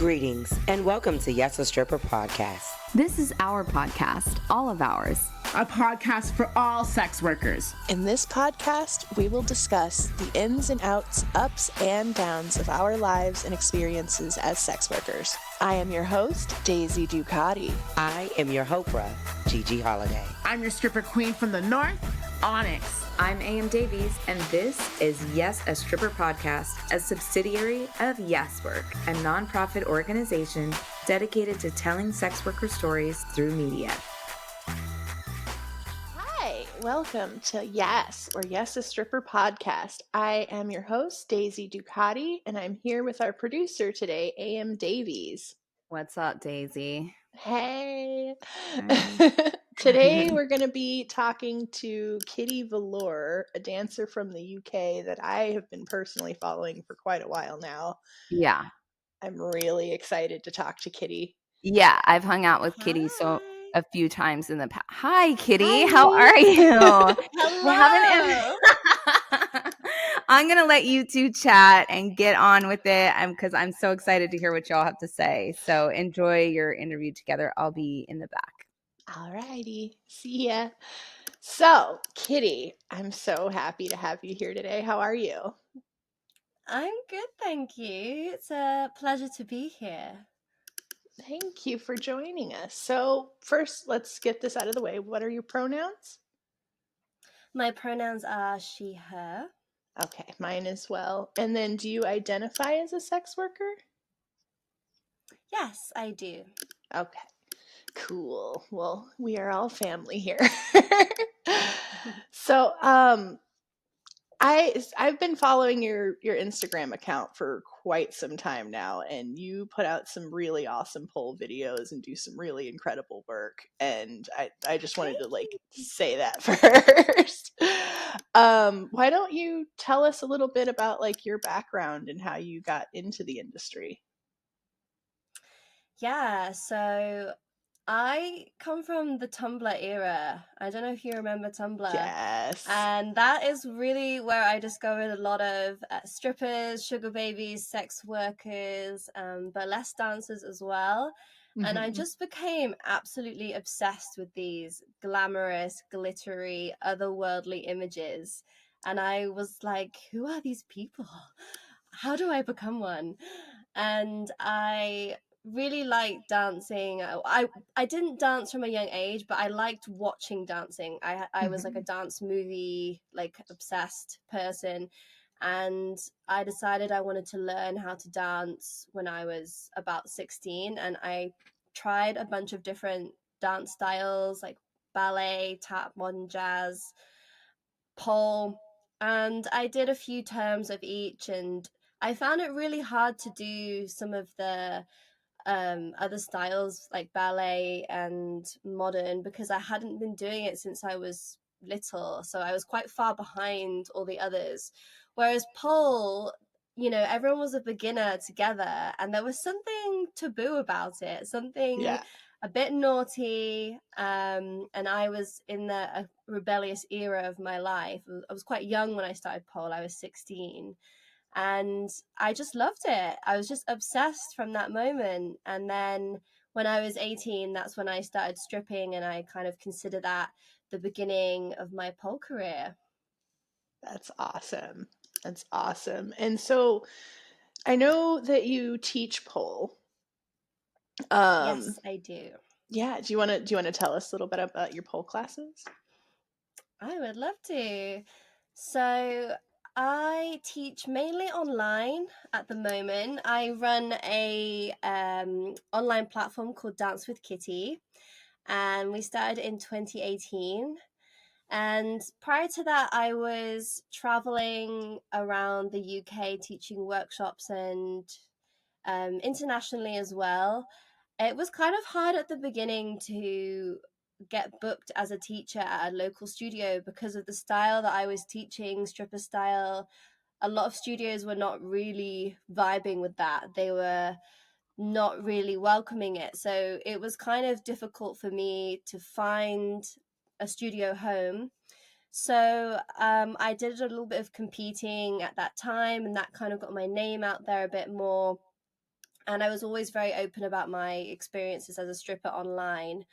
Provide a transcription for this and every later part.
Greetings and welcome to YAS, a Stripper podcast. This is our podcast, all of ours. A podcast for all sex workers. In this podcast, we will discuss the ins and outs, ups and downs of our lives and experiences as sex workers. I am your host, Daisy Ducati. I am your Hopra, Gigi Holiday. I'm your stripper queen from the north, Onyx. I'm AM Davies, and this is YAS, a Stripper podcast, a subsidiary of YAS Work, a nonprofit organization dedicated to telling sex worker stories through media. Hi, welcome to YAS, or YAS, a Stripper podcast. I am your host, Daisy Ducati, and I'm here with our producer today, AM Davies. What's up, Daisy? Hey. Today we're going to be talking to Kitty Velour, a dancer from the UK that I have been personally following for quite a while now. Yeah. I'm really excited to talk to Kitty. Yeah, I've hung out with Kitty a few times in the past. Hi, Kitty. Hi. How are you? Hello. I'm going to let you two chat and get on with it because I'm so excited to hear what y'all have to say. So enjoy your interview together. I'll be in the back. Alrighty. See ya. So, Kitty, I'm so happy to have you here today. How are you? I'm good, thank you. It's a pleasure to be here. Thank you for joining us. So, first, let's get this out of the way. What are your pronouns? My pronouns are she, her. Okay, mine as well. And then, do you identify as a sex worker? Yes, I do. Okay, cool. Well, we are all family here. So, I've been following your Instagram account for quite some time now, and you put out some really awesome pole videos and do some really incredible work. And I just wanted to say that first. Why don't you tell us a little bit about your background and how you got into the industry? Yeah, so I come from the Tumblr era. I don't know if you remember Tumblr. Yes. And that is really where I discovered a lot of strippers, sugar babies, sex workers, burlesque dancers as well. Mm-hmm. And I just became absolutely obsessed with these glamorous, glittery, otherworldly images. And I was like, who are these people? How do I become one? And I really liked dancing. I didn't dance from a young age, but I liked watching dancing. I was like a dance movie obsessed person, and I decided I wanted to learn how to dance when I was about 16, and I tried a bunch of different dance styles like ballet, tap, modern jazz, pole, and I did a few terms of each, and I found it really hard to do some of the other styles like ballet and modern because I hadn't been doing it since I was little, so I was quite far behind all the others. Whereas pole, everyone was a beginner together, and there was something taboo about it, something a bit naughty, and I was in a rebellious era of my life. I was quite young when I started pole. I was 16. And I just loved it. I was just obsessed from that moment. And then when I was 18, that's when I started stripping, and I kind of consider that the beginning of my pole career. That's awesome. That's awesome. And so I know that you teach pole. Yes, I do. Yeah. Do you want to tell us a little bit about your pole classes? I would love to. So I teach mainly online at the moment. I run a online platform called Dance with Kitty, and we started in 2018. And prior to that, I was traveling around the UK teaching workshops and internationally as well. It was kind of hard at the beginning to get booked as a teacher at a local studio because of the style that I was teaching, stripper style. A lot of studios were not really vibing with that. They were not really welcoming it. So it was kind of difficult for me to find a studio home. So I did a little bit of competing at that time, and that kind of got my name out there a bit more. And I was always very open about my experiences as a stripper online.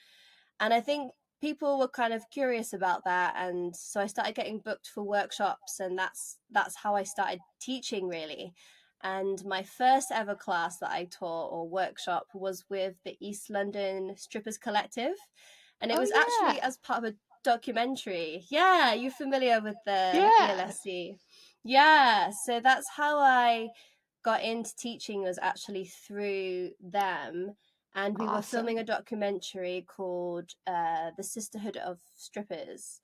And I think people were kind of curious about that, and so I started getting booked for workshops, and that's how I started teaching, really. And my first ever class that I taught or workshop was with the East London Strippers Collective, and it Oh was actually yeah. as part of a documentary. Yeah, you're familiar with the Yeah. ELSC. Yeah, so that's how I got into teaching, was actually through them. And we were filming a Awesome. documentary called The Sisterhood of Strippers.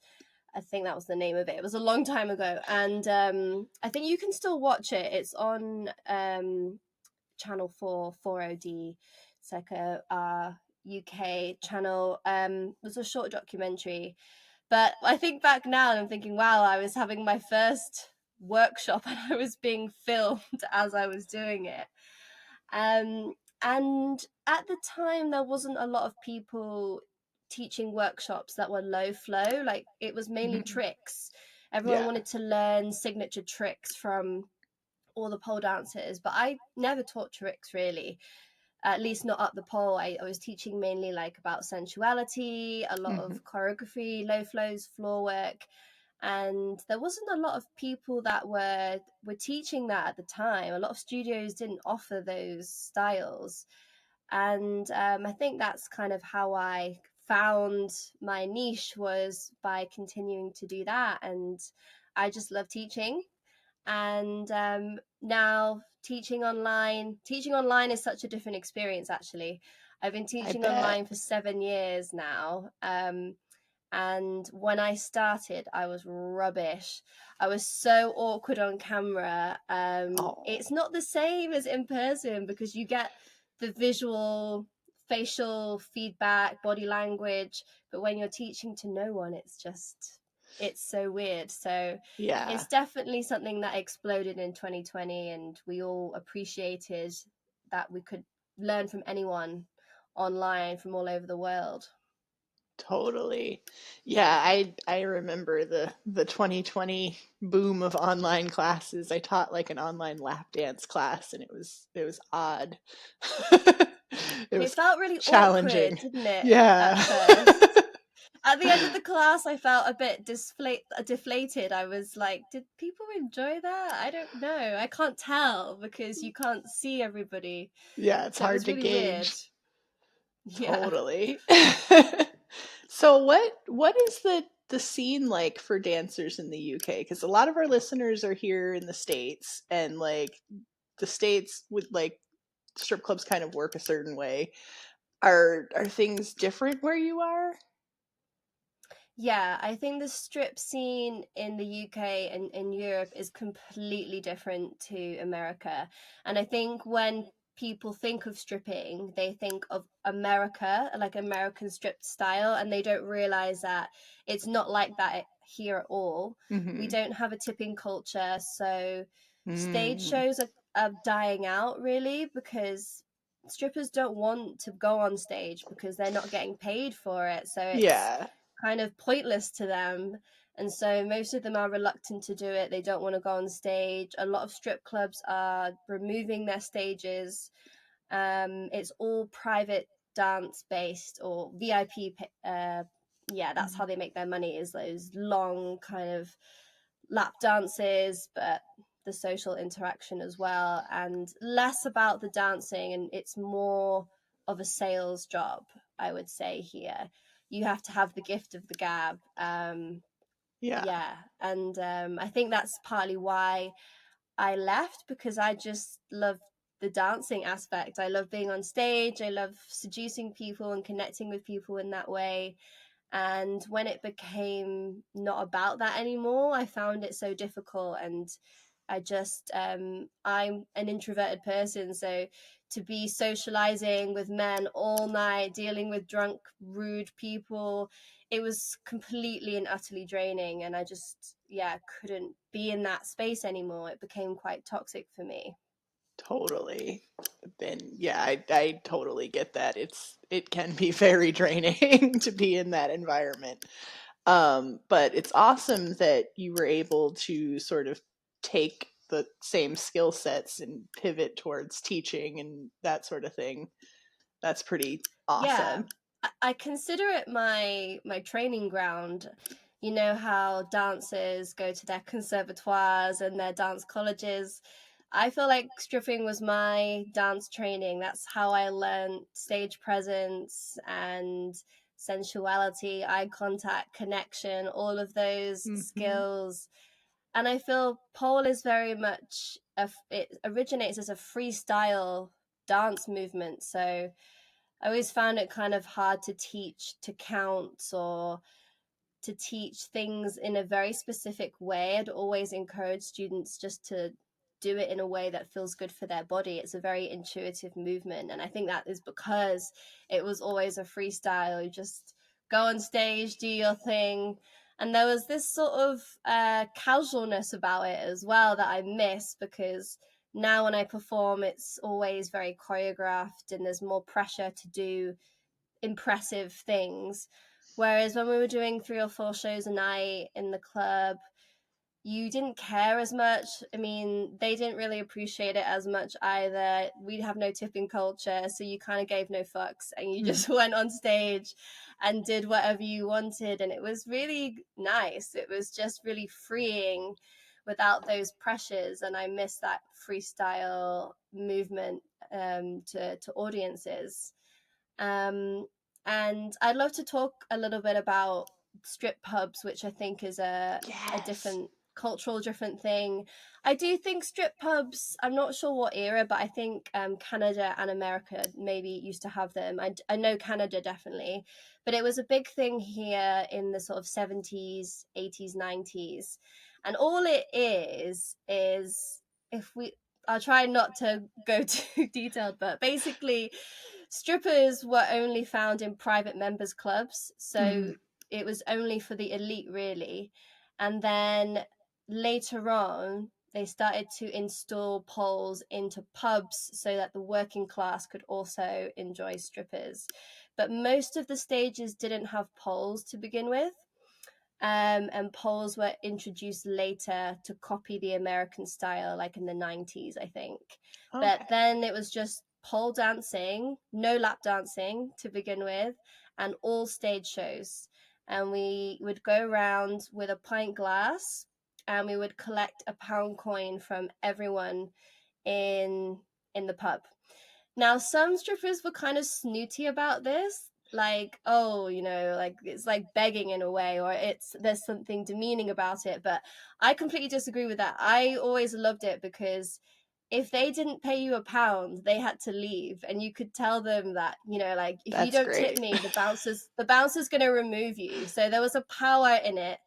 I think that was the name of it. It was a long time ago, and I think you can still watch it. It's on Channel 4 4OD. It's like a UK channel. It was a short documentary, but I think back now and I'm thinking, wow, I was having my first workshop and I was being filmed as I was doing it. Um, and at the time, there wasn't a lot of people teaching workshops that were low flow. Like, it was mainly tricks. Everyone Yeah. wanted to learn signature tricks from all the pole dancers, but I never taught tricks really, at least not up the pole. I was teaching mainly like about sensuality, a lot of choreography, low flows, floor work. And there wasn't a lot of people that were teaching that at the time. A lot of studios didn't offer those styles, and I think that's kind of how I found my niche, was by continuing to do that. And I just love teaching. And now teaching online is such a different experience, actually. I've been I teaching bet. online for 7 years now. And when I started, I was rubbish. I was so awkward on camera. Oh. It's not the same as in person, because you get the visual, facial feedback, body language, but when you're teaching to no one, it's so weird. So Yeah. it's definitely something that exploded in 2020, and we all appreciated that we could learn from anyone online from all over the world. Totally. Yeah, I remember the 2020 boom of online classes. I taught like an online lap dance class and it was odd. It It was felt really awkward, challenging. didn't it, Yeah. at first? At the end of the class, I felt a bit deflated. I was like, did people enjoy that? I don't know. I can't tell because you can't see everybody. Yeah, it's So it hard was to really weird. gauge. Yeah. Totally. So what is the scene like for dancers in the UK? Because a lot of our listeners are here in the States, and like the States with like strip clubs kind of work a certain way. Are things different where you are? Yeah, I think the strip scene in the UK and in Europe is completely different to America. And I think when people think of stripping, they think of America, like American strip style, and they don't realize that it's not like that here at all. We Mm-hmm. don't have a tipping culture, so stage Mm. shows are dying out, really, because strippers don't want to go on stage because they're not getting paid for it. So it's Yeah. kind of pointless to them. And so most of them are reluctant to do it. They don't want to go on stage. A lot of strip clubs are removing their stages. It's all private dance based or VIP. Yeah, that's how they make their money, is those long kind of lap dances, but the social interaction as well, and less about the dancing. And it's more of a sales job, I would say. Here you have to have the gift of the gab. Yeah. Yeah, and I think that's partly why I left, because I just love the dancing aspect. I love being on stage. I love seducing people and connecting with people in that way. And when it became not about that anymore, I found it so difficult. And I just I'm an introverted person, so to be socializing with men all night, dealing with drunk, rude people, it was completely and utterly draining. And I just, yeah, couldn't be in that space anymore. It became quite toxic for me. Totally. And yeah, I totally get that. It can be very draining to be in that environment. But it's awesome that you were able to sort of take the same skill sets and pivot towards teaching and that sort of thing. That's pretty awesome. Yeah, I consider it my training ground. You know how dancers go to their conservatoires and their dance colleges. I feel like stripping was my dance training. That's how I learned stage presence and sensuality, eye contact, connection, all of those skills. And I feel pole is very much it originates as a freestyle dance movement. So I always found it kind of hard to teach to count or to teach things in a very specific way. I'd always encourage students just to do it in a way that feels good for their body. It's a very intuitive movement. And I think that is because it was always a freestyle. You just go on stage, do your thing. And there was this sort of casualness about it as well that I miss, because now when I perform, it's always very choreographed and there's more pressure to do impressive things. Whereas when we were doing 3 or 4 shows a night in the club, you didn't care as much. I mean, they didn't really appreciate it as much either. We'd have no tipping culture, so you kind of gave no fucks and you just went on stage and did whatever you wanted. And it was really nice. It was just really freeing without those pressures. And I miss that freestyle movement to audiences. And I'd love to talk a little bit about strip pubs, which I think is a different cultural different thing. I do think strip pubs, I'm not sure what era, but I think Canada and America maybe used to have them. I know Canada definitely, but it was a big thing here in the sort of 70s, 80s, 90s. And all it is I'll try not to go too detailed, but basically strippers were only found in private members clubs, so it was only for the elite really. And then later on they started to install poles into pubs so that the working class could also enjoy strippers, but most of the stages didn't have poles to begin with. And poles were introduced later to copy the American style, like in the 90s, I think. Okay. But then it was just pole dancing, no lap dancing to begin with, and all stage shows. And we would go around with a pint glass and we would collect a pound coin from everyone in the pub. Now, some strippers were kind of snooty about this, like, oh, you know, like it's like begging in a way, or there's something demeaning about it. But I completely disagree with that. I always loved it because if they didn't pay you a pound, they had to leave, and you could tell them that, you know, like, if you don't tip me, the bouncer's going to remove you. So there was a power in it.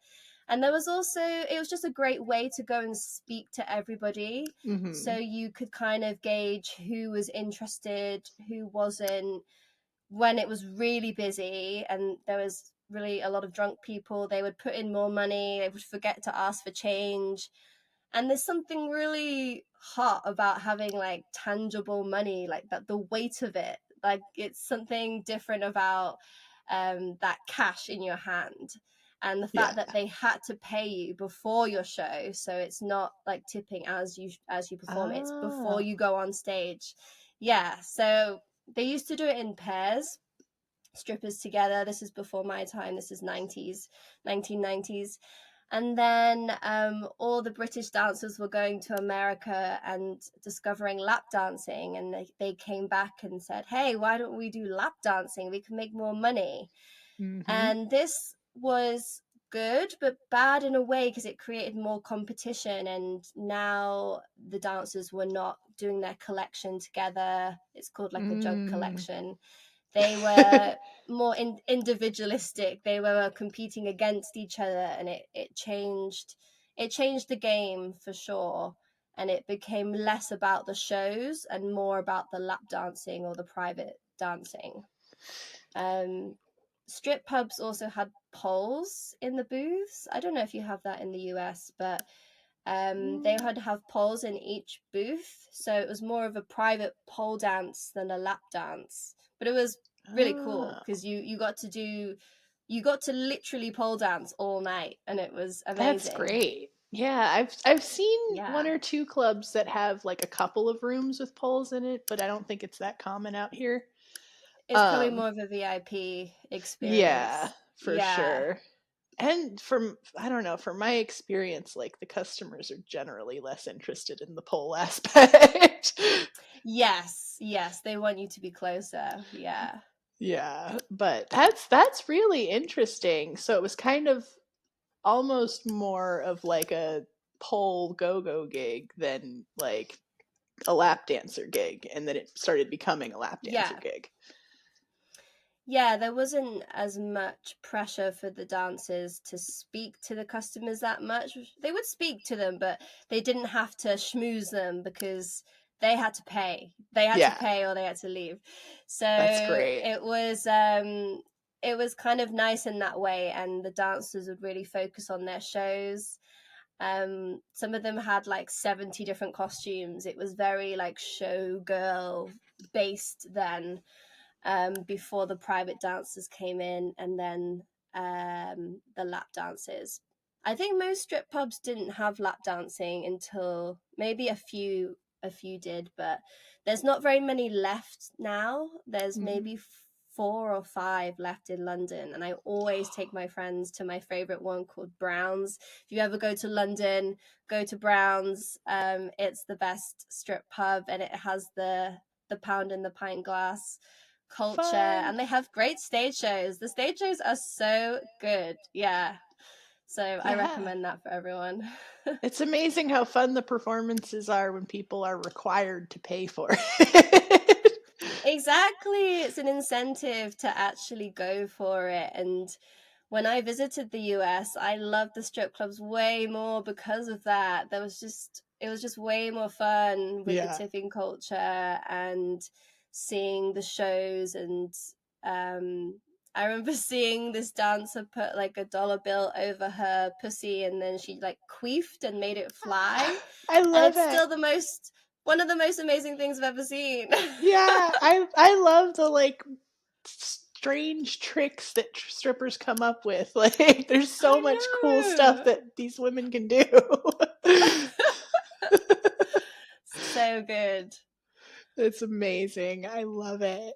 And there was also, it was just a great way to go and speak to everybody. So you could kind of gauge who was interested, who wasn't. When it was really busy and there was really a lot of drunk people, they would put in more money, they would forget to ask for change. And there's something really hot about having like tangible money, like that, the weight of it, like it's something different about that cash in your hand. And the fact that they had to pay you before your show, so it's not like tipping as you perform, it's before you go on stage. Yeah, so they used to do it in pairs, strippers together. This is before my time. This is 1990s. And then all the British dancers were going to America and discovering lap dancing. And they came back and said, hey, why don't we do lap dancing? We can make more money. And this was good, but bad in a way, because it created more competition. And now the dancers were not doing their collection together. It's called like the jug collection. They were more individualistic. They were competing against each other, and it changed the game for sure. And it became less about the shows and more about the lap dancing or the private dancing. Strip pubs also had poles in the booths. I don't know if you have that in the US, but they had to have poles in each booth, so it was more of a private pole dance than a lap dance. But it was really cool because you got to literally pole dance all night, and it was amazing. That's great. Yeah, I've seen one Yeah. or two clubs that have like a couple of rooms with poles in it, but I don't think it's that common out here. It's probably Um, more of a VIP yeah, experience. for Yeah. sure. And from I don't know, from my experience, like the customers are generally less interested in the pole aspect. Yes, yes, they want you to be closer. Yeah. Yeah, but that's really interesting. So it was kind of almost more of like a pole go-go gig than like a lap dancer gig, and then it started becoming a lap dancer Yeah. gig. Yeah, there wasn't as much pressure for the dancers to speak to the customers that much. They would speak to them, but they didn't have to schmooze them because they had to pay. They had to Yeah, pay or they had to leave. So that's great. it was kind of nice in that way, and the dancers would really focus on their shows. Some of them had like 70 different costumes. It was very like showgirl based then, before the private dancers came in, and then the lap dances. I think most strip pubs didn't have lap dancing until maybe a few did, but there's not very many left now. There's Mhm. maybe 4 or 5 left in London, and I always take my friends to my favorite one called Brown's. If you ever go to London, go to Brown's. It's the best strip pub, and it has the pound and the pint glass culture, Fun. and they have great stage shows. The stage shows are so good. Yeah. So I Yeah. recommend that for everyone. It's amazing how fun the performances are when people are required to pay for it. Exactly. It's an incentive to actually go for it. And when I visited the US, I loved the strip clubs way more because of that. It was just way more fun with the Yeah. tipping culture and seeing the shows. And I remember seeing this dancer put like a dollar bill over her pussy, and then she like queefed and made it fly. I And love it's it. still one of the most amazing things I've ever seen. Yeah, I love the like strange tricks that strippers come up with. Like there's so much cool stuff I that these women can do. know. So good. It's amazing. I love it.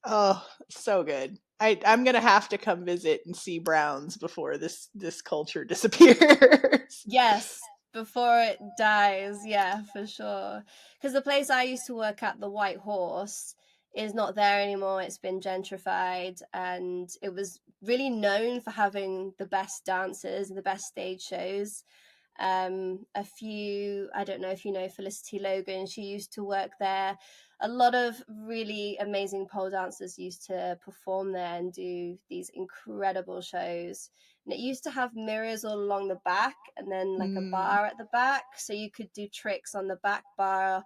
Oh, so good. I'm gonna have to come visit and see Browns before this culture disappears. Yes, before it dies. Yeah, for sure. Because the place I used to work at, the White Horse, is not there anymore. It's been gentrified, and it was really known for having the best dancers and the best stage shows. I don't know if you know Felicity Logan, she used to work there. A lot of really amazing pole dancers used to perform there and do these incredible shows. And it used to have mirrors all along the back, and then like a Mm, bar at the back, so you could do tricks on the back bar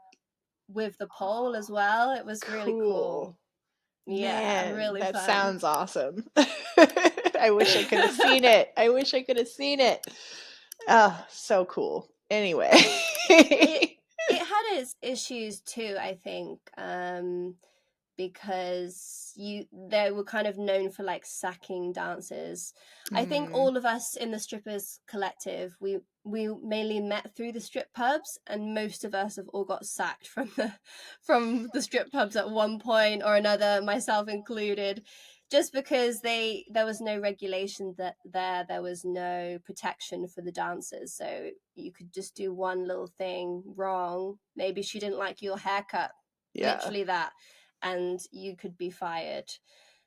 with the pole as well. It was really cool. cool. Yeah, Man, really that fun. sounds awesome. I wish I could have seen it. I wish I could have seen it. Oh, so cool. Anyway. it it had its issues too, I think, because they were kind of known for like sacking dancers. I think Mm, all of us in the strippers collective, we mainly met through the strip pubs, and most of us have all got sacked from the strip pubs at one point or another, myself included, just because there was no regulation that there was no protection for the dancers. So you could just do one little thing wrong. Maybe she didn't like your haircut, yeah. literally that, and you could be fired.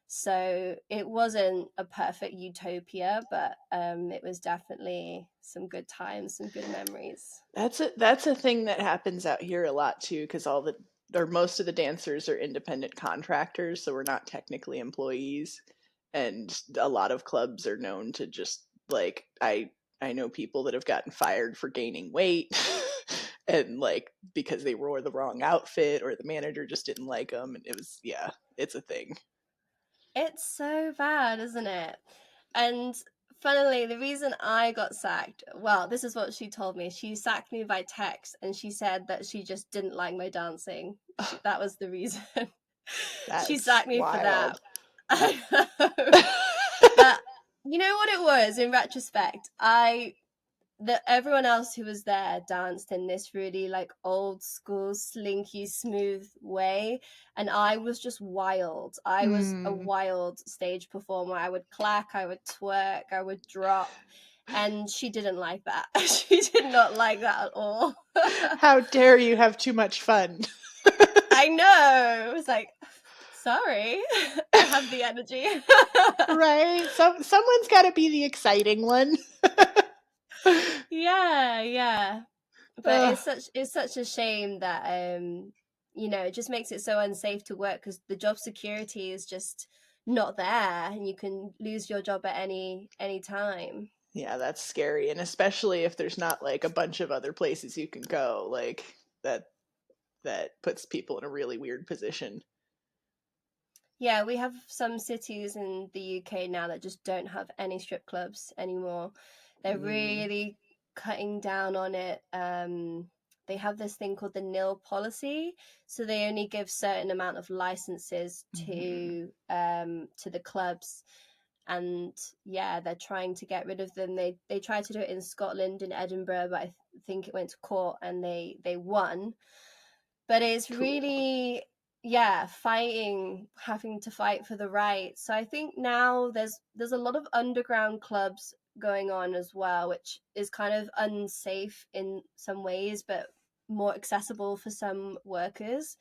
So it wasn't a perfect utopia, but it was definitely some good times, some good memories. That's a thing that happens out here a lot too, because all the or most of the dancers are independent contractors, so we're not technically employees. And a lot of clubs are known to just like I know people that have gotten fired for gaining weight and like because they wore the wrong outfit or the manager just didn't like them, and it was yeah, it's a thing. It's so bad, isn't it? And funnily, the reason I got sacked, well, this is what she told me. She sacked me by text, and she said that she just didn't like my dancing. That was the reason. She That's sacked me for that. wild. I know. But you know what it was in retrospect? everyone else who was there danced in this really like old school slinky smooth way, and I was just wild. I was a wild stage performer. I would clack, I would twerk, I would drop, and she didn't like that. She did not like that at all. How dare you have too much fun. I know. It was like, sorry, I have the energy. Right? Someone's got to be the exciting one. Yeah. But Ugh. it's such a shame that it just makes it so unsafe to work, because the job security is just not there, and you can lose your job at any time. Yeah, that's scary. And especially if there's not like a bunch of other places you can go, like that puts people in a really weird position. Yeah, we have some cities in the UK now that just don't have any strip clubs anymore. They're really cutting down on it. They have this thing called the nil policy, so they only give certain amount of licenses to the clubs, and yeah, they're trying to get rid of them. They tried to do it in Scotland, in Edinburgh, but I think it went to court and they won. But it's really having to fight for the right. So I think now there's a lot of underground clubs going on as well, which is kind of unsafe in some ways, but more accessible for some workers.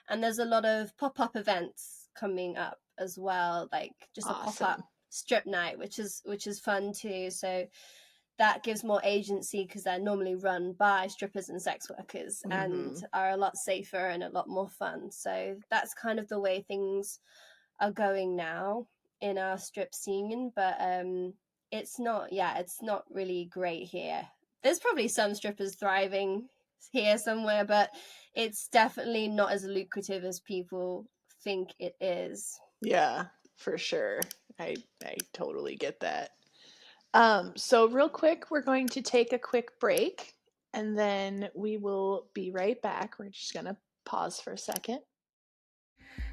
And there's a lot of pop-up events coming up as well, like just a pop-up strip night, which is fun too. So that gives more agency, because they're normally run by strippers and sex workers and are a lot safer and a lot more fun. So that's kind of the way things are going now in our strip scene. But it's not really great here. There's probably some strippers thriving here somewhere, but it's definitely not as lucrative as people think it is. Yeah, for sure. I totally get that. So real quick, we're going to take a quick break, and then we will be right back. We're just going to pause for a second.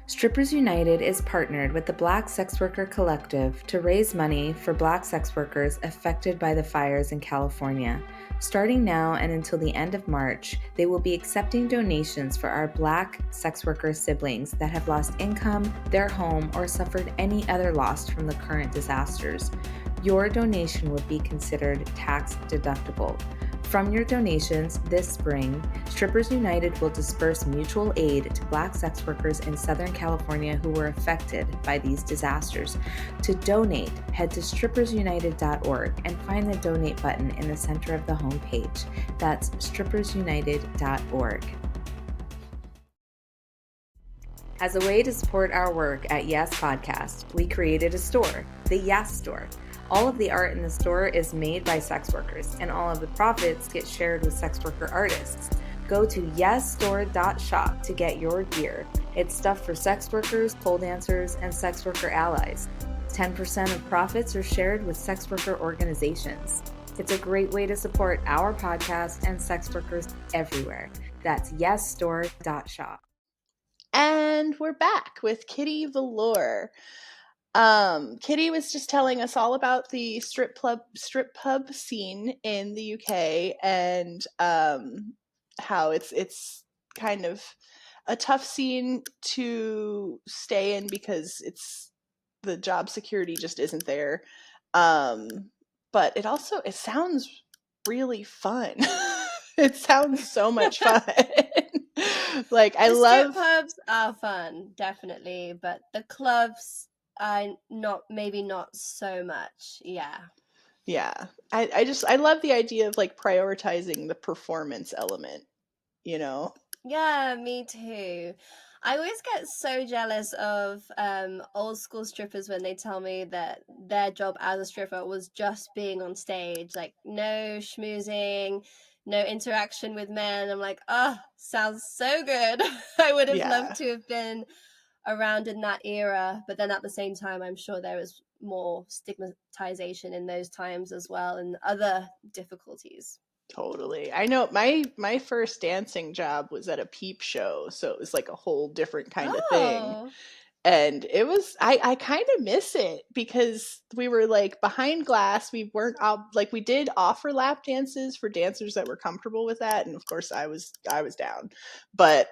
Strippers United is partnered with the Black Sex Worker Collective to raise money for Black sex workers affected by the fires in California. Starting now and until the end of March, they will be accepting donations for our Black sex worker siblings that have lost income, their home, or suffered any other loss from the current disasters. Your donation would be considered tax deductible. From your donations this spring, Strippers United will disperse mutual aid to Black sex workers in Southern California who were affected by these disasters. To donate, head to strippersunited.org and find the donate button in the center of the homepage. That's strippersunited.org. As a way to support our work at YAS Podcast, we created a store, the YAS Store. All of the art in the store is made by sex workers, and all of the profits get shared with sex worker artists. Go to yesstore.shop to get your gear. It's stuff for sex workers, pole dancers, and sex worker allies. 10% of profits are shared with sex worker organizations. It's a great way to support our podcast and sex workers everywhere. That's yesstore.shop. And we're back with Kitty Velour. Kitty was just telling us all about the strip pub scene in the UK, and how it's kind of a tough scene to stay in because the job security just isn't there. But it sounds really fun. It sounds so much fun. Like the strip pubs are fun, definitely, but the clubs maybe not so much. Yeah. I love the idea of like prioritizing the performance element, Yeah, me too. I always get so jealous of old school strippers when they tell me that their job as a stripper was just being on stage, like no schmoozing, no interaction with men. I'm like, sounds so good. I would have loved to have been around in that era, but then at the same time, I'm sure there was more stigmatization in those times as well, and other difficulties. Totally. I know my first dancing job was at a peep show, so it was like a whole different kind of thing. And it was, I kind of miss it because we were like behind glass. We weren't like, we did offer lap dances for dancers that were comfortable with that, and of course I was down. But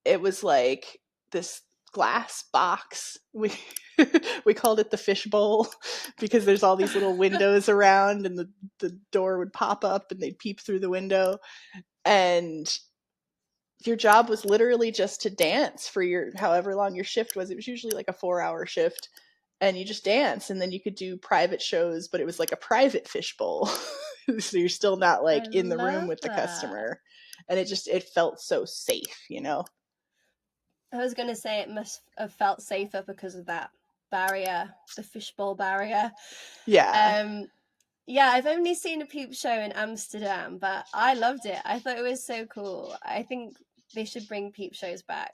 it was like this glass box. We called it the fishbowl because there's all these little windows around, and the door would pop up and they'd peep through the window. And your job was literally just to dance for your however long your shift was. It was usually like a 4-hour shift, and you just dance, and then you could do private shows, but it was like a private fishbowl. So you're still not like I in the room love with the that. customer. And it felt so safe, you know? I was going to say it must have felt safer because of that barrier, the fishbowl barrier. Yeah. Yeah, I've only seen a peep show in Amsterdam, but I loved it. I thought it was so cool. I think they should bring peep shows back.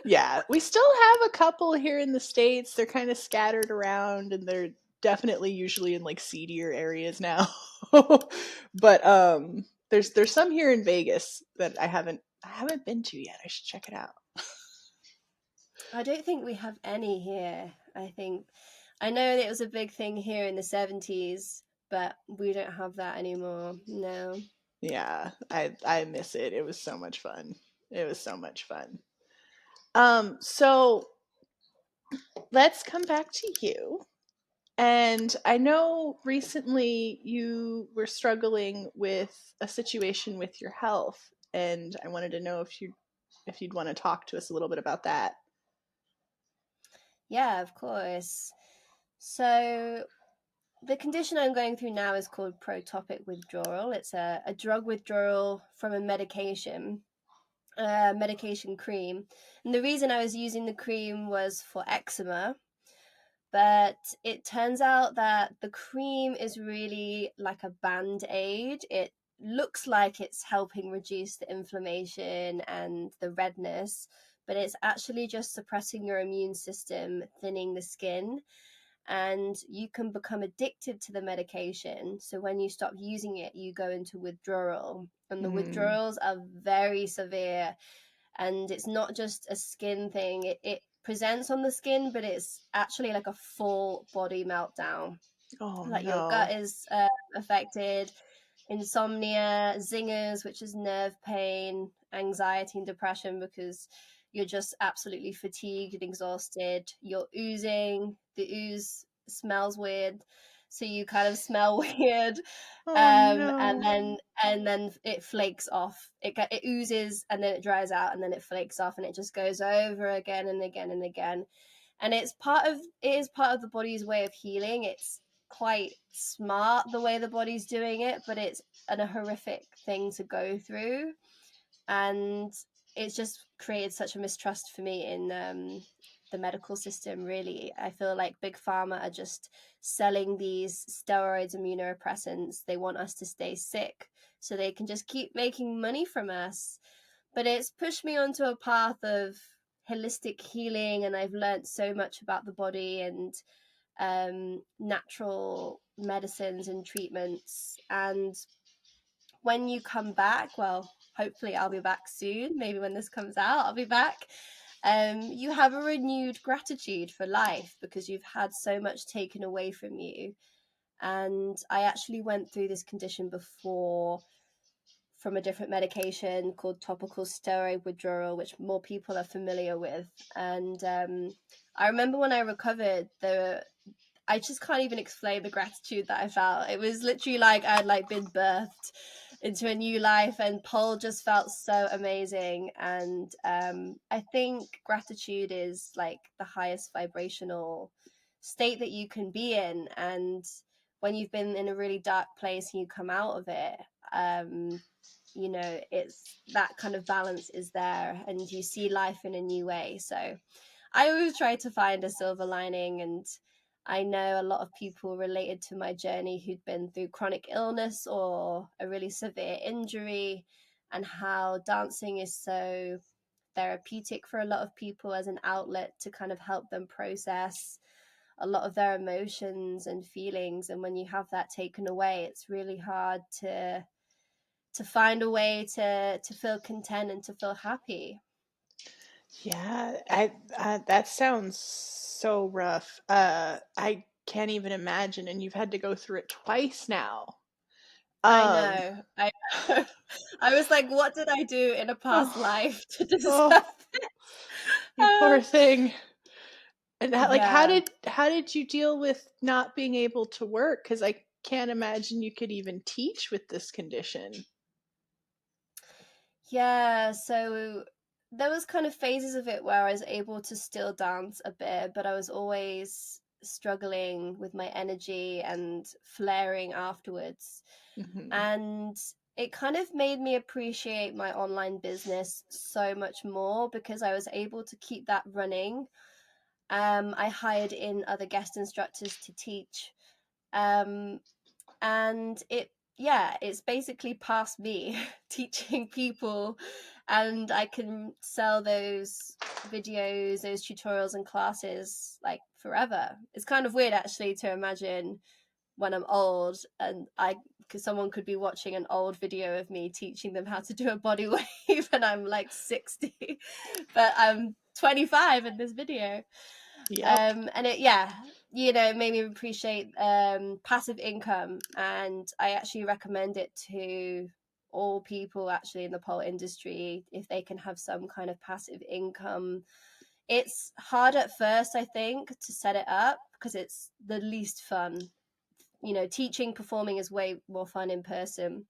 Yeah. We still have a couple here in the States. They're kind of scattered around, and they're definitely usually in like seedier areas now. But there's some here in Vegas that I haven't been to yet. I should check it out. I don't think we have any here. I know that it was a big thing here in the 70s, but we don't have that anymore. No. Yeah, I miss it. It was so much fun. It was so much fun. So let's come back to you. And I know recently you were struggling with a situation with your health, and I wanted to know if you'd want to talk to us a little bit about that. Yeah, of course. So the condition I'm going through now is called protopic withdrawal. It's a drug withdrawal from a medication cream. And the reason I was using the cream was for eczema, but it turns out that the cream is really like a band-aid. It looks like it's helping reduce the inflammation and the redness, but it's actually just suppressing your immune system, thinning the skin, and you can become addicted to the medication. So when you stop using it, you go into withdrawal, and the Mm. withdrawals are very severe. And it's not just a skin thing, it presents on the skin, but it's actually like a full body meltdown. Oh Like your gut no. is affected, insomnia, zingers, which is nerve pain, anxiety and depression because you're just absolutely fatigued and exhausted. You're oozing, the ooze smells weird, so you kind of smell weird. Oh um and no. then and then it flakes off. It oozes and then it dries out and then it flakes off, and it just goes over again and again and again. And it is part of the body's way of healing. It's quite smart the way the body's doing it, but it's a horrific thing to go through. And it's just created such a mistrust for me in the medical system. Really, I feel like big pharma are just selling these steroids, immunosuppressants. They want us to stay sick so they can just keep making money from us. But it's pushed me onto a path of holistic healing, and I've learned so much about the body and natural medicines and treatments. And when you come back, well, hopefully I'll be back soon. Maybe when this comes out, I'll be back. You have a renewed gratitude for life because you've had so much taken away from you. And I actually went through this condition before from a different medication called topical steroid withdrawal, which more people are familiar with. And I remember when I recovered, I just can't even explain the gratitude that I felt. It was literally like I'd like been birthed into a new life, and pole just felt so amazing. And I think gratitude is like the highest vibrational state that you can be in. And when you've been in a really dark place and you come out of it, it's that kind of balance is there, and you see life in a new way. So I always try to find a silver lining. And I know a lot of people related to my journey who'd been through chronic illness or a really severe injury, and how dancing is so therapeutic for a lot of people as an outlet to kind of help them process a lot of their emotions and feelings. And when you have that taken away, it's really hard to find a way to feel content and to feel happy. Yeah, that sounds so rough. I can't even imagine, and you've had to go through it twice now. I Um, know. I know. I was like, what did I do in a past oh, life to deserve oh, this? you poor thing. And Yeah. how did you deal with not being able to work? Because I can't imagine you could even teach with this condition. Yeah, so there was kind of phases of it where I was able to still dance a bit, but I was always struggling with my energy and flaring afterwards. Hmm. And it kind of made me appreciate my online business so much more because I was able to keep that running. I hired in other guest instructors to teach. Um, and it's basically past me teaching people, and I can sell those videos, those tutorials and classes like forever. It's kind of weird actually to imagine when I'm old and because someone could be watching an old video of me teaching them how to do a body wave and I'm like 60 but I'm 25 in this video. Yep. And it made me appreciate passive income, and I actually recommend it to all people actually in the pole industry if they can have some kind of passive income. It's hard at first, I think, to set it up because it's the least fun. Teaching, performing is way more fun in person.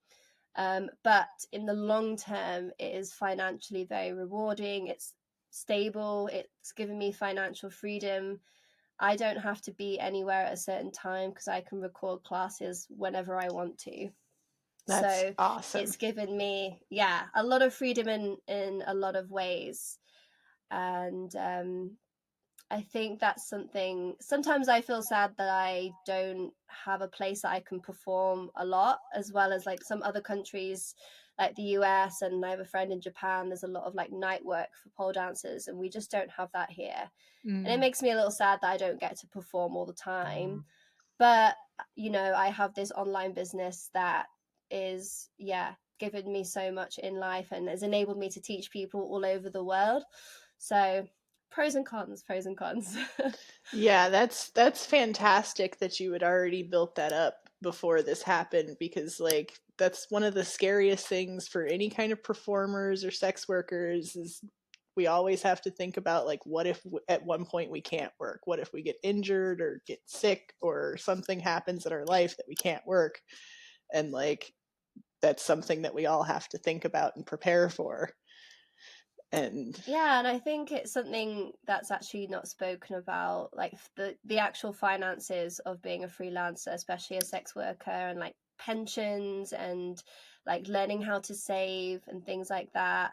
But in the long term, it is financially very rewarding. It's stable. It's given me financial freedom. I don't have to be anywhere at a certain time because I can record classes whenever I want to. That's So awesome. it's given me, a lot of freedom in a lot of ways. And I think that's something. Sometimes I feel sad that I don't have a place that I can perform a lot, as well as like some other countries, like the US. And I have a friend in Japan. There's a lot of like night work for pole dancers, and we just don't have that here. And it Mm. makes me a little sad that I don't get to perform all the time. But I have this online business that is, given me so much in life and has enabled me to teach people all over the world. So pros and cons, pros and cons. Yeah, that's fantastic that you had already built that up before this happened, because like that's one of the scariest things for any kind of performers or sex workers is we always have to think about like what if at one point we can't work? What if we get injured or get sick or something happens in our life that we can't work? And like that's something that we all have to think about and prepare for. And Yeah, and I think it's something that's actually not spoken about, like the actual finances of being a freelancer, especially a sex worker, and like pensions and like learning how to save and things like that.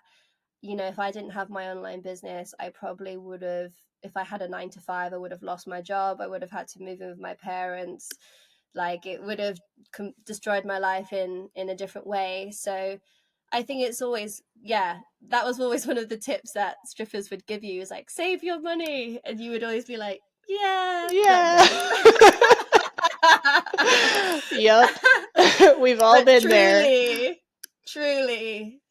If I didn't have my online business, I probably would have, if I had a 9 to 5, I would have lost my job. I would have had to move in with my parents. Like it would have destroyed my life in a different way. So I think it's always, that was always one of the tips that strippers would give you is like, save your money. And you would always be like, yeah, but yeah. no. Yep. We've all But been there. truly,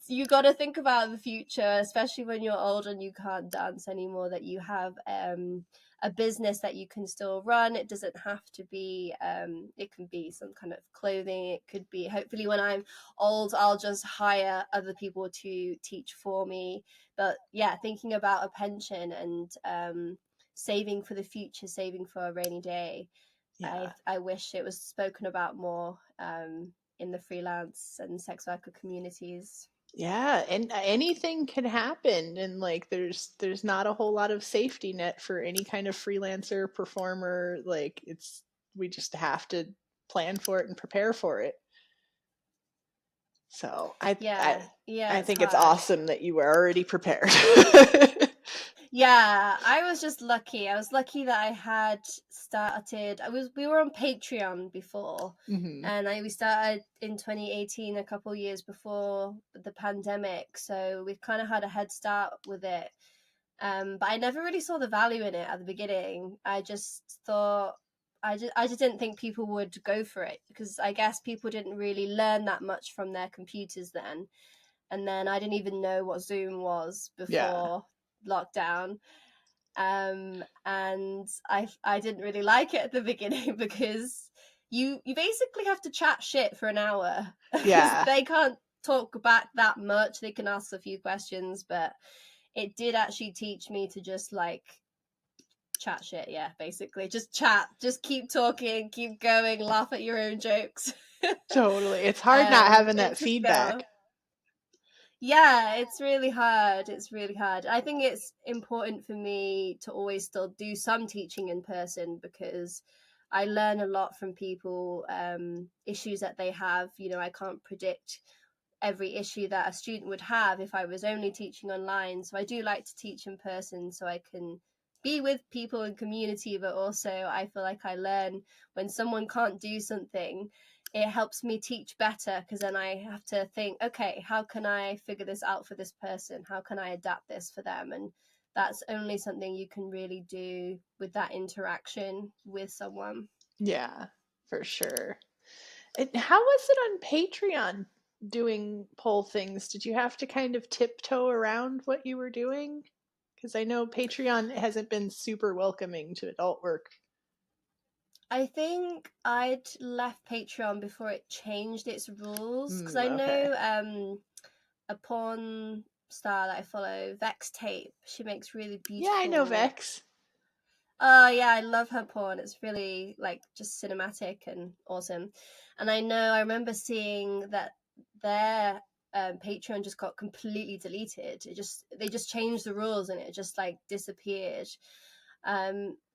you got to think about the future, especially when you're old and you can't dance anymore, that you have a business that you can still run. It doesn't have to be, it can be some kind of clothing. It could be, hopefully when I'm old, I'll just hire other people to teach for me. But yeah, thinking about a pension and saving for the future, saving for a rainy day. Yeah. I wish it was spoken about more in the freelance and sex worker communities. Yeah, and anything can happen, and like there's not a whole lot of safety net for any kind of freelancer performer. Like it's we just have to plan for it and prepare for it. So Yeah, I it's think it's hard. awesome that you were already prepared. Yeah, I was just lucky. I was lucky that I had started. We were on Patreon before, Hmm. and we started in 2018, a couple years before the pandemic. So we've kind of had a head start with it. But I never really saw the value in it at the beginning. I just thought I just didn't think people would go for it because I guess people didn't really learn that much from their computers then. And then I didn't even know what Zoom was Yeah. before lockdown. And I didn't really like it at the beginning because you basically have to chat shit for an hour because they can't talk back that much. They can ask a few questions, but it did actually teach me to just like chat shit. Yeah, basically just chat, just keep talking, keep going, laugh at your own jokes. Totally. It's hard not having that it's a feedback. skill. Yeah, it's really hard. It's really hard. I think it's important for me to always still do some teaching in person because I learn a lot from people, issues that they have. You know, I can't predict every issue that a student would have if I was only teaching online. So I do like to teach in person so I can be with people in community, but also I feel like I learn when someone can't do something. It helps me teach better because then I have to think, okay, how can I figure this out for this person? How can I adapt this for them? And that's only something you can really do with that interaction with someone. Yeah, for sure. And how was it on Patreon doing poll things? Did you have to kind of tiptoe around what you were doing? Because I know Patreon hasn't been super welcoming to adult work. I think I'd left Patreon before it changed its rules because I Okay. know a porn star that I follow, Vex Tape. She makes really beautiful. Yeah, I know Vex. Oh yeah, I love her porn. It's really like just cinematic and awesome. And I remember seeing that their Patreon just got completely deleted. They just changed the rules and it just like disappeared.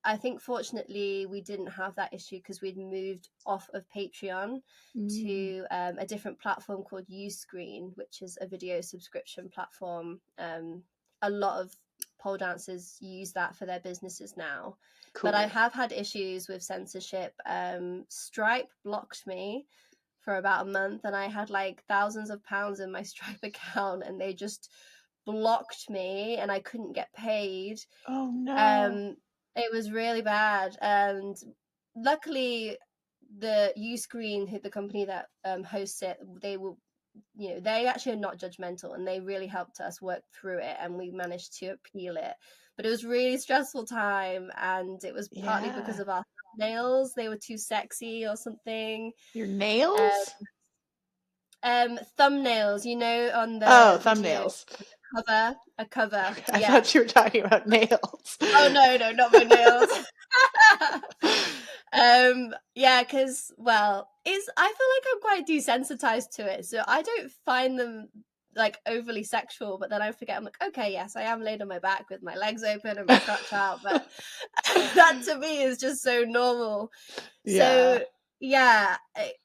I think fortunately we didn't have that issue because we'd moved off of Patreon to a different platform called Uscreen, which is a video subscription platform. A lot of pole dancers use that for their businesses now. Cool. But I have had issues with censorship. Stripe blocked me for about a month and I had like thousands of pounds in my Stripe account and they just blocked me and I couldn't get paid. Oh no. It was really bad. And luckily the Uscreen, the company that hosts it, they actually are not judgmental and they really helped us work through it and we managed to appeal it. But it was really stressful time and it was partly because of our nails. They were too sexy or something. Your nails? Thumbnails, on the thumbnails. A cover. Okay, I thought you were talking about nails. Oh no, not my nails. Because I feel like I'm quite desensitized to it, so I don't find them like overly sexual, but then I forget, I'm like, okay, yes, I am laid on my back with my legs open and my crotch out, but that to me is just so normal. So yeah,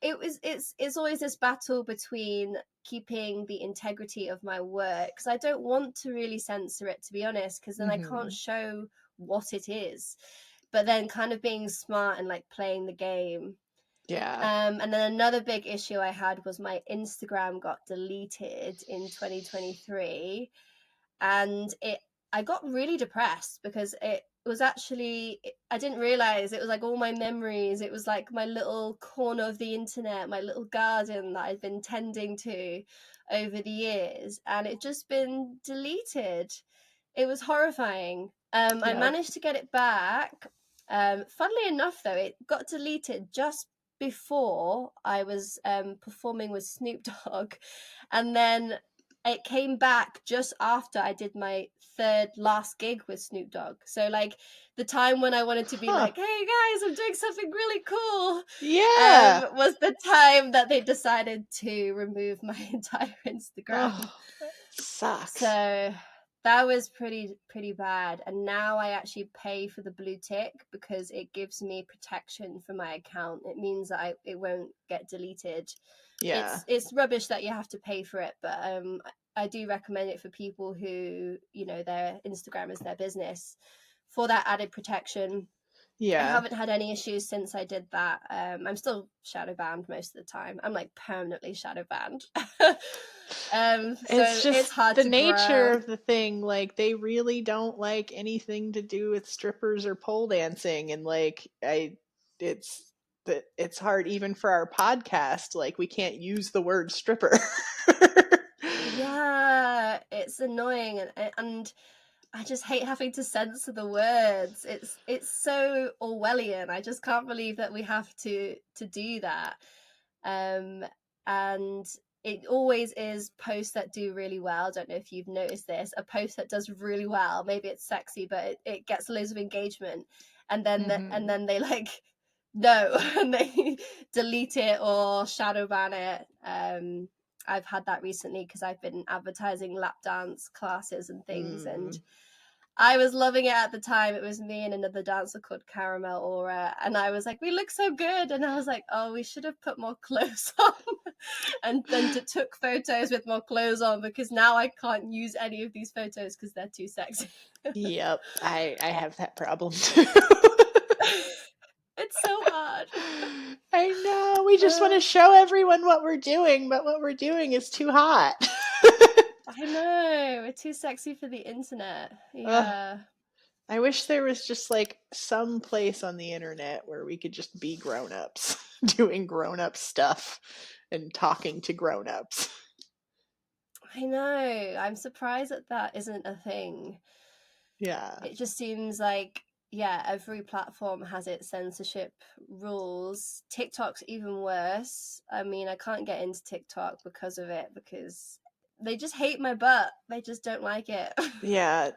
it's always this battle between keeping the integrity of my work because I don't want to really censor it, to be honest, because then I can't show what it is, but then kind of being smart and like playing the game. And then another big issue I had was my Instagram got deleted in 2023 and I got really depressed because it was actually, I didn't realize it was like all my memories. It was like my little corner of the internet, my little garden that I'd been tending to over the years, and it just been deleted. It was horrifying. I managed to get it back. Funnily enough, though, it got deleted just before I was performing with Snoop Dogg, and then it came back just after I did my third last gig with Snoop Dogg. So like the time when I wanted to be like, hey guys, I'm doing something really cool. Was the time that they decided to remove my entire Instagram. Oh, that sucks. So that was pretty bad. And now I actually pay for the blue tick because it gives me protection for my account. It means that it won't get deleted. It's rubbish that you have to pay for it, but I do recommend it for people who their Instagram is their business for that added protection. I haven't had any issues since I did that. I'm still shadow banned most of the time. I'm like permanently shadow banned. It's just it's hard the to nature grow. of the thing. Like they really don't like anything to do with strippers or pole dancing, and like it's hard even for our podcast. Like we can't use the word stripper. Yeah, it's annoying, and I just hate having to censor the words. It's so Orwellian. I just can't believe that we have to do that. And it always is posts that do really well. Don't know if you've noticed this. A post that does really well, maybe it's sexy, but it gets loads of engagement, and then and then they like no, and they delete it or shadow ban it. I've had that recently because I've been advertising lap dance classes and things, and I was loving it at the time. It was me and another dancer called Caramel Aura, and I was like, we look so good, and I was like, oh, we should have put more clothes on, and then took photos with more clothes on, because now I can't use any of these photos because they're too sexy. Yep, I have that problem too. It's so hard. I know. We just want to show everyone what we're doing, but what we're doing is too hot. I know. We're too sexy for the internet. Yeah. I wish there was just like some place on the internet where we could just be grown-ups, doing grown-up stuff and talking to grown-ups. I know. I'm surprised that isn't a thing. Yeah. It just seems like, yeah, every platform has its censorship rules. TikTok's even worse. I mean, I can't get into TikTok because of it, because they just hate my butt. They just don't like it. Yeah,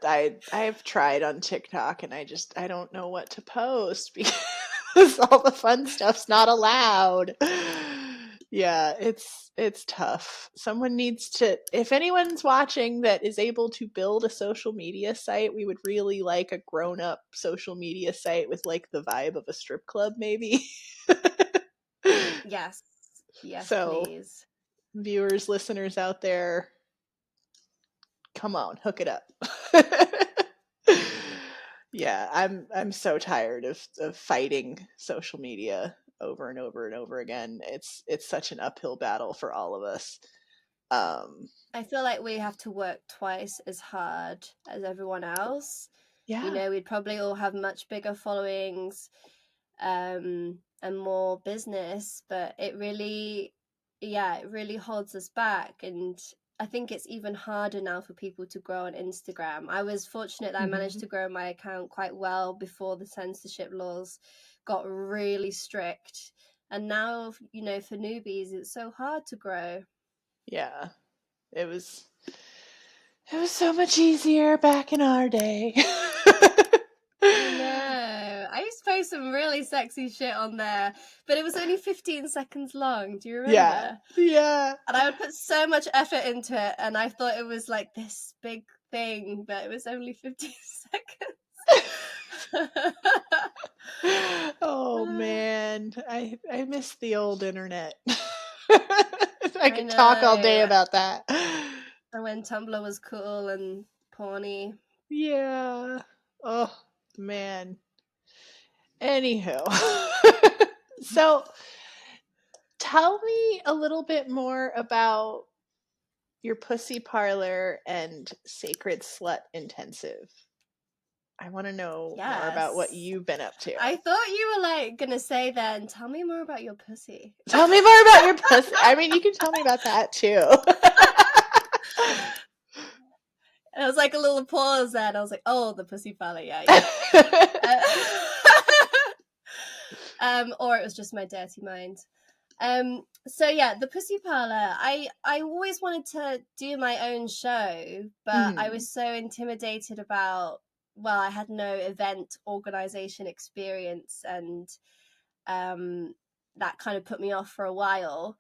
I've tried on TikTok and I don't know what to post because all the fun stuff's not allowed. Yeah, it's tough. Someone needs to, if anyone's watching that is able to build a social media site, we would really like a grown-up social media site with like the vibe of a strip club maybe. Yes. Yes, So, please. viewers, listeners out there, come on, hook it up. Yeah, I'm so tired of fighting social media over and over and over again. It's such an uphill battle for all of us. I feel like we have to work twice as hard as everyone else. Yeah. You know, we'd probably all have much bigger followings, and more business, but it really holds us back. And I think it's even harder now for people to grow on Instagram. I was fortunate that I managed to grow my account quite well before the censorship laws got really strict, and now, you know, for newbies it's so hard to grow. Yeah. It was so much easier back in our day. I know. I used to post some really sexy shit on there, but it was only 15 seconds long. Do you remember? Yeah. And I would put so much effort into it, and I thought it was like this big thing, but it was only 15 seconds. Oh man, I miss the old internet. I could talk all day about that. And when Tumblr was cool and porny. Yeah. Oh man. Anywho. So tell me a little bit more about your pussy parlor and Sacred Slut Intensive. I want to know more about what you've been up to. I thought you were like gonna say then, tell me more about your pussy. Tell me more about your pussy. I mean, you can tell me about that too. And it was like a little pause there, and I was like, oh, the pussy parlor, yeah. Or it was just my dirty mind. So yeah, the pussy parlor. I always wanted to do my own show, but I was so intimidated about, well, I had no event organization experience, and that kind of put me off for a while.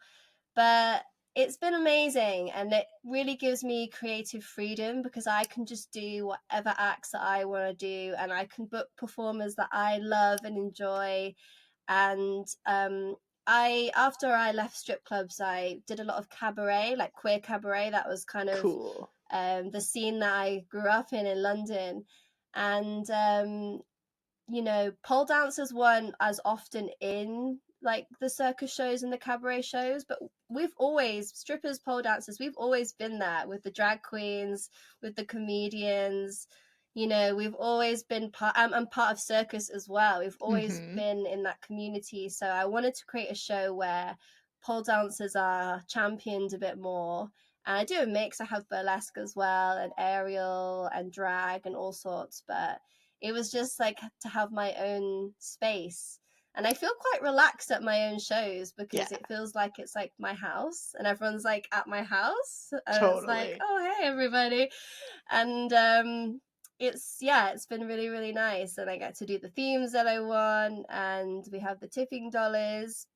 But it's been amazing, and it really gives me creative freedom because I can just do whatever acts that I want to do, and I can book performers that I love and enjoy. And after I left strip clubs, I did a lot of cabaret, like queer cabaret. That was kind of cool. The scene that I grew up in London. And you know, pole dancers weren't as often in like the circus shows and the cabaret shows, but strippers, pole dancers, we've always been there with the drag queens, with the comedians. You know, we've always been I'm part of circus as well. We've always been in that community. So I wanted to create a show where pole dancers are championed a bit more, And I do a mix. I have burlesque as well, and aerial and drag and all sorts. But it was just like to have my own space. And I feel quite relaxed at my own shows because it feels like it's like my house and everyone's like at my house. And it's like, oh, hey, everybody. And it's been really, really nice. And I get to do the themes that I want. And we have the tipping dollars.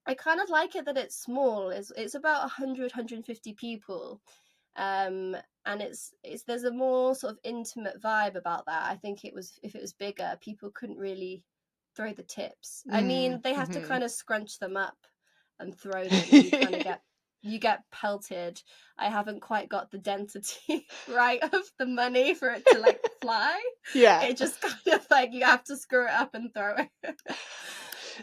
I kind of like it that it's small. It's about 150 people. And it's there's a more sort of intimate vibe about that. I think if it was bigger, people couldn't really throw the tips. I mean, they have to kind of scrunch them up and throw them. You get pelted. I haven't quite got the density right of the money for it to like fly. Yeah. It just kind of like you have to screw it up and throw it.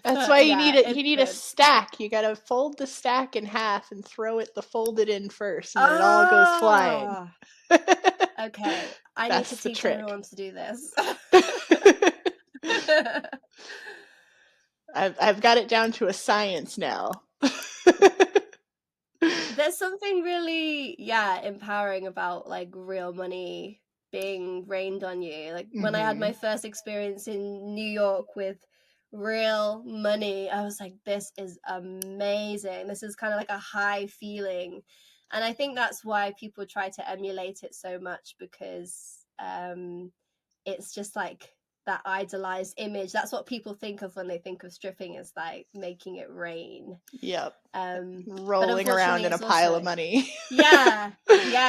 That's why you need a stack. You gotta fold the stack in half and throw it the folded in first, and then it all goes flying. Okay, I need to teach everyone to do this. I've got it down to a science now. There's something really, empowering about like real money being rained on you. Like when I had my first experience in New York with real money, I was like, this is amazing. This is kind of like a high feeling. And I think that's why people try to emulate it so much, because it's just like that idolized image. That's what people think of when they think of stripping, is like making it rain. Yep. Rolling around in a pile of money. yeah,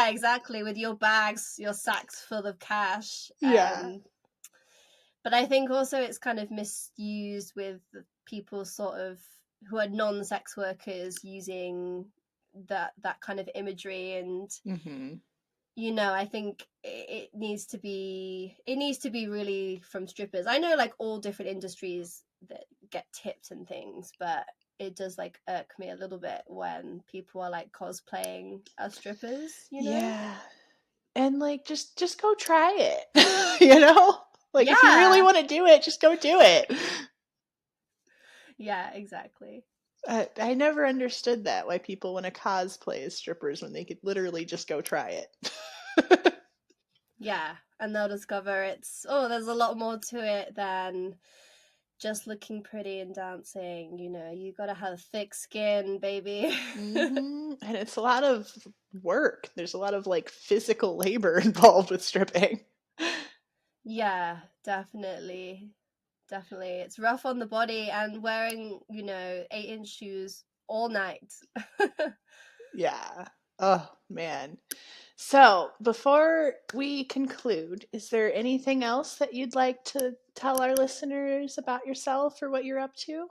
exactly. With your bags, your sacks full of cash. But I think also it's kind of misused with people sort of who are non-sex workers using that kind of imagery. And I think it needs to be really from strippers. I know like all different industries that get tipped and things, but it does like irk me a little bit when people are like cosplaying as strippers, Yeah. And like just go try it. Like if you really want to do it, just go do it. Yeah, exactly. I never understood that, why people want to cosplay as strippers when they could literally just go try it. Yeah, and they'll discover there's a lot more to it than just looking pretty and dancing. You gotta have thick skin, baby. And it's a lot of work. There's a lot of like physical labor involved with stripping. Yeah, definitely. It's rough on the body, and wearing 8-inch shoes all night. Yeah. Oh man. So before we conclude, is there anything else that you'd like to tell our listeners about yourself or what you're up to?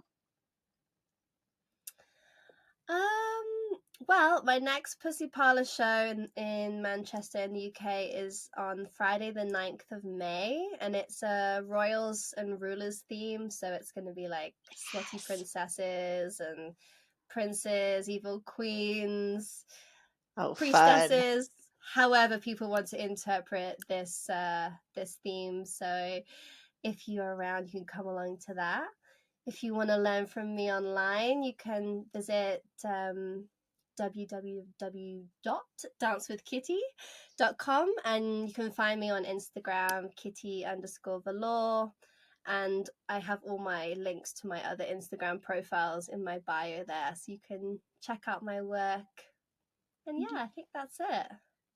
Well, my next Pussy Parlour show in Manchester in the UK is on Friday the 9th of May, and it's a royals and rulers theme, so it's going to be like slutty princesses and princes, evil queens, priestesses, however people want to interpret this theme. So if you're around, you can come along to that. If you want to learn from me online, you can visit www.dancewithkitty.com, and you can find me on Instagram, kitty_velour, and I have all my links to my other Instagram profiles in my bio there, so you can check out my work. And I think that's it.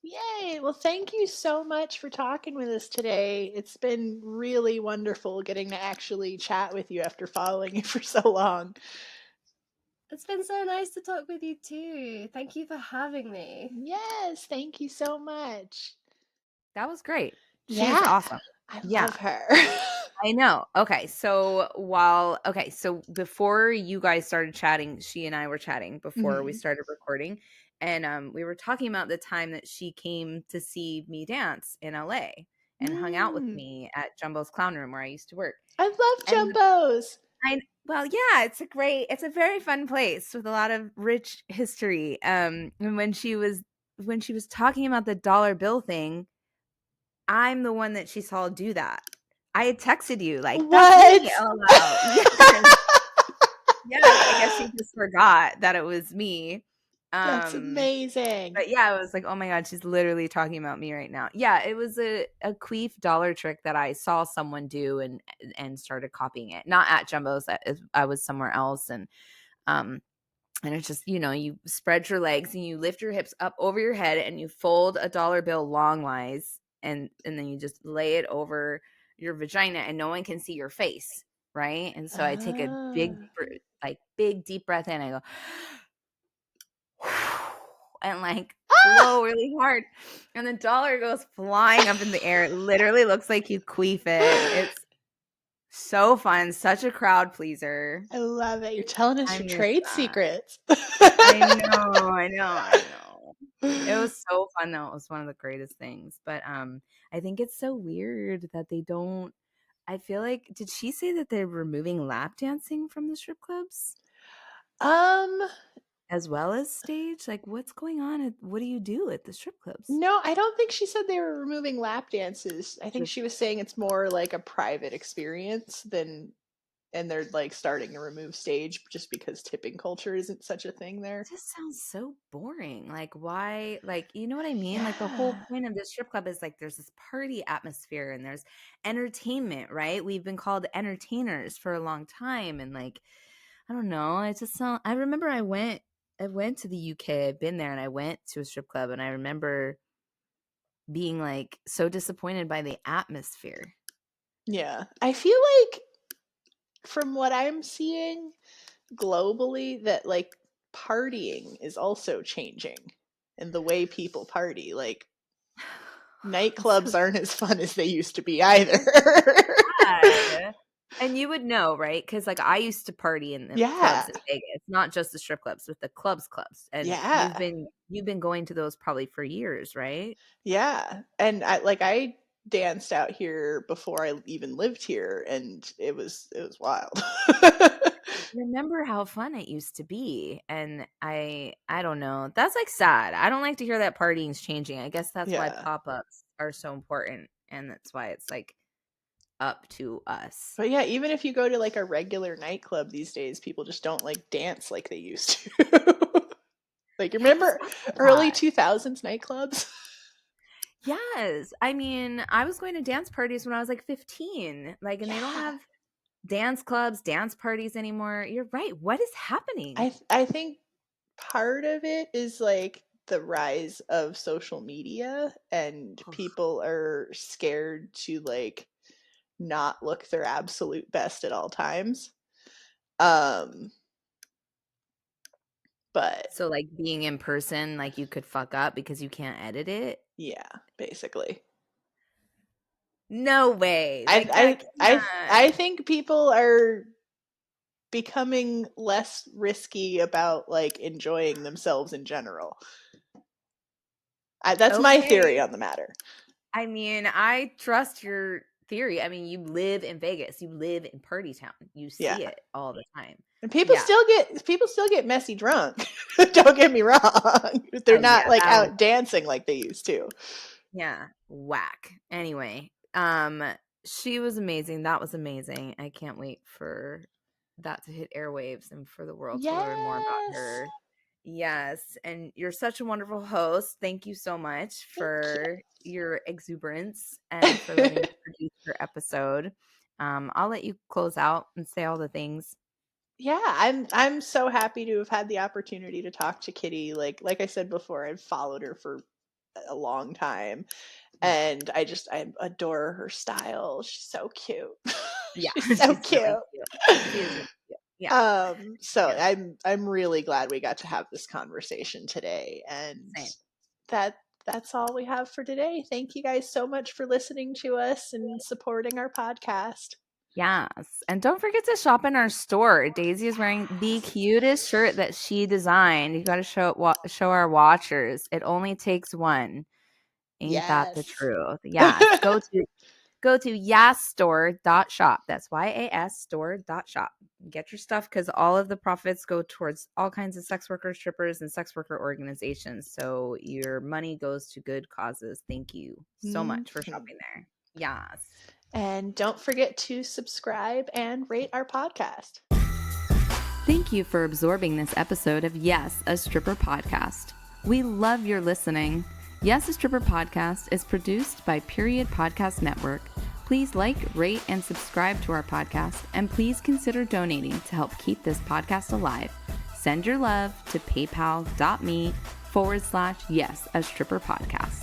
Yay! Well, thank you so much for talking with us today. It's been really wonderful getting to actually chat with you after following you for so long. It's been so nice to talk with you too. Thank you for having me. Yes, thank you so much. That was great. She's awesome. I love her. I know. Okay, so before you guys started chatting, she and I were chatting before we started recording, and we were talking about the time that she came to see me dance in LA and hung out with me at Jumbo's Clown Room where I used to work. I love Jumbo's. It's a very fun place with a lot of rich history. And when she was talking about the dollar bill thing, I'm the one that she saw do that. I had texted you like, what? That's me. Yes. Yeah, I guess she just forgot that it was me. That's amazing. But yeah, I was like, oh my God, she's literally talking about me right now. Yeah, it was a queef dollar trick that I saw someone do and started copying it. Not at Jumbo's. I was somewhere else. And it's just, you spread your legs and you lift your hips up over your head and you fold a dollar bill longwise and then you just lay it over your vagina and no one can see your face, right? And so I take a big deep breath in. I go and like blow really hard, and the dollar goes flying up in the air. It literally looks like you queef it. It's so fun, such a crowd pleaser. I love it. You're telling us your trade secrets. I know. It was so fun though. It was one of the greatest things. But I think it's so weird that they don't. I feel like, did she say that they're removing lap dancing from the strip clubs? As well as stage? Like, what's going on? What do you do at the strip clubs? No, I don't think she said they were removing lap dances. I think she was saying it's more like a private experience and they're like starting to remove stage just because tipping culture isn't such a thing there. It just sounds so boring. Like, why? Like, you know what I mean? Yeah. Like, the whole point of this strip club is like there's this party atmosphere and there's entertainment, right? We've been called entertainers for a long time. And like, I don't know. I remember I went to the UK. I've been there and I went to a strip club and I remember being like so disappointed by the atmosphere. Yeah. I feel like from what I'm seeing globally that like partying is also changing and the way people party. Like nightclubs aren't as fun as they used to be either. Yeah. And you would know, right? Because like I used to party in the clubs in Vegas, not just the strip clubs, but the clubs. And you've been going to those probably for years, right? Yeah. And I danced out here before I even lived here and it was wild. Remember how fun it used to be. And I don't know. That's like sad. I don't like to hear that partying's changing. I guess that's why pop-ups are so important. And that's why it's like up to us. But yeah, even if you go to like a regular nightclub these days, people just don't like dance like they used to. Like, remember early 2000s nightclubs? Yes. I mean, I was going to dance parties when I was like 15. Like, and they don't have dance clubs, dance parties anymore. You're right. What is happening? I think part of it is like the rise of social media and people are scared to like not look their absolute best at all times. But so like being in person, like you could fuck up because you can't edit it. Yeah, basically. No way. Like, I think people are becoming less risky about like enjoying themselves in general. That's my theory on the matter. I mean, I trust your theory. I mean, you live in Vegas. You live in Party Town. You see it all the time. And people still get messy drunk. Don't get me wrong. They're not like out dancing like they used to. Yeah. Whack. Anyway, she was amazing. That was amazing. I can't wait for that to hit airwaves and for the world to learn more about her. Yes. And you're such a wonderful host. Thank you so much for your exuberance and for letting me produce your episode. I'll let you close out and say all the things. Yeah, I'm so happy to have had the opportunity to talk to Kitty. Like I said before, I've followed her for a long time. And I adore her style. She's so cute. Yeah. She's so cute. Really cute. She is really cute. Yeah. I'm really glad we got to have this conversation today. And that's all we have for today. Thank you guys so much for listening to us and supporting our podcast. Yes. And don't forget to shop in our store. Daisy is wearing the cutest shirt that she designed. You got to show our watchers. It only takes one. Ain't that the truth? Yes. Go to YASstore.shop. That's YAS store.shop. Get your stuff because all of the profits go towards all kinds of sex workers, strippers, and sex worker organizations. So your money goes to good causes. Thank you so much for shopping there. Yes. And don't forget to subscribe and rate our podcast. Thank you for absorbing this episode of Yes, a Stripper Podcast. We love your listening. Yes, a Stripper Podcast is produced by Period Podcast Network. Please like, rate, and subscribe to our podcast, and please consider donating to help keep this podcast alive. Send your love to paypal.me/Yes, a Stripper Podcast.